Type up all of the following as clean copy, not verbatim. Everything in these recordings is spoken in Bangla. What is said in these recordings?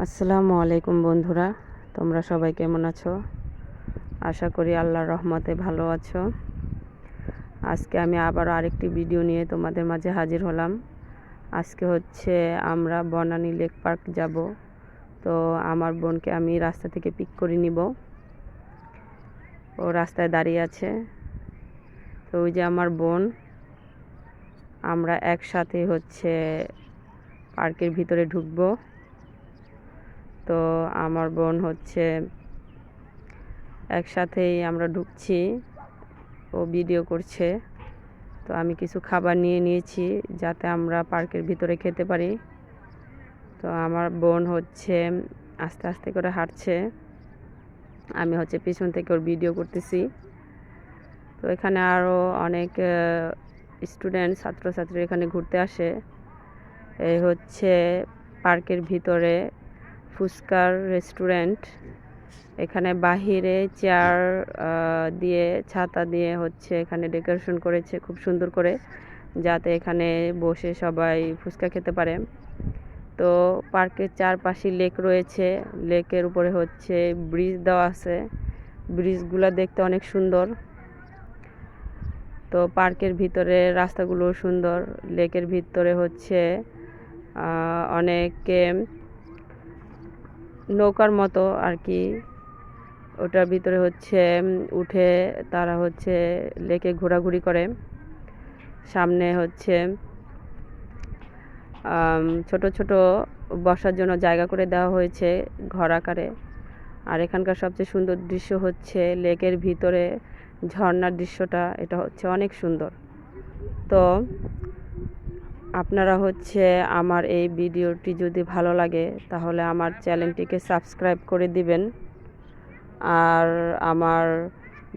আসসালামু আলাইকুম বন্ধুরা, তোমরা সবাই কেমন আছো? আশা করি আল্লাহর রহমতে ভালো আছো। আজকে আমি আবারও আরেকটি ভিডিও নিয়ে তোমাদের মাঝে হাজির হলাম। আজকে হচ্ছে আমরা বনানী লেক পার্ক যাব। তো আমার বোনকে আমি রাস্তা থেকে পিক করে নিব। ও রাস্তায় দাঁড়িয়ে আছে। তো ওই যে আমার বোন, আমরা একসাথে হচ্ছে পার্কের ভিতরে ঢুকবো। তো আমার বোন হচ্ছে একসাথেই আমরা ঢুকছি, ও ভিডিও করছে। তো আমি কিছু খাবার নিয়ে নিয়েছি যাতে আমরা পার্কের ভিতরে খেতে পারি। তো আমার বোন হচ্ছে আস্তে আস্তে করে হাঁটছে, আমি হচ্ছে পিছন থেকে ওর ভিডিও করতেছি। তো এখানে আরও অনেক স্টুডেন্ট ছাত্রছাত্রী এখানে ঘুরতে আসে। এই হচ্ছে পার্কের ভিতরে ফুচকার রেস্টুরেন্ট। এখানে বাহিরে চেয়ার দিয়ে ছাতা দিয়ে হচ্ছে এখানে ডেকোরেশন করেছে খুব সুন্দর করে, যাতে এখানে বসে সবাই ফুচকা খেতে পারে। তো পার্কের চারপাশে লেক রয়েছে, লেকের উপরে হচ্ছে ব্রিজ দেওয়া আছে। ব্রিজগুলো দেখতে অনেক সুন্দর। তো পার্কের ভিতরে রাস্তাগুলো সুন্দর। লেকের ভিতরে হচ্ছে অনেকে নৌকার মতো আর কি, ওটার ভিতরে হচ্ছে উঠে তারা হচ্ছে লেকে ঘোরাঘুরি করে। সামনে হচ্ছে ছোট ছোট বসার জন্য জায়গা করে দেওয়া হয়েছে ঘর আকারে। আর এখানকার সবচেয়ে সুন্দর দৃশ্য হচ্ছে লেকের ভিতরে ঝর্ণার দৃশ্যটা, এটা হচ্ছে অনেক সুন্দর। তো আপনারা হচ্ছে আমার এই ভিডিওটি যদি ভালো লাগে তাহলে আমার চ্যানেলটিকে সাবস্ক্রাইব করে দিবেন, আর আমার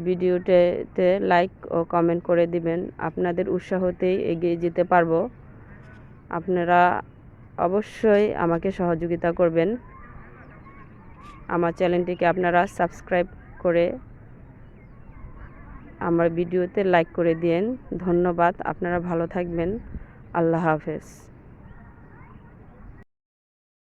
ভিডিওতে লাইক ও কমেন্ট করে দিবেন। আপনাদের উৎসাহতেই এগিয়ে যেতে পারবো। আপনারা অবশ্যই আমাকে সহযোগিতা করবেন। আমার চ্যানেলটিকে আপনারা সাবস্ক্রাইব করে আমার ভিডিওতে লাইক করে দিন। ধন্যবাদ। আপনারা ভালো থাকবেন। আল্লাহ হাফেজ।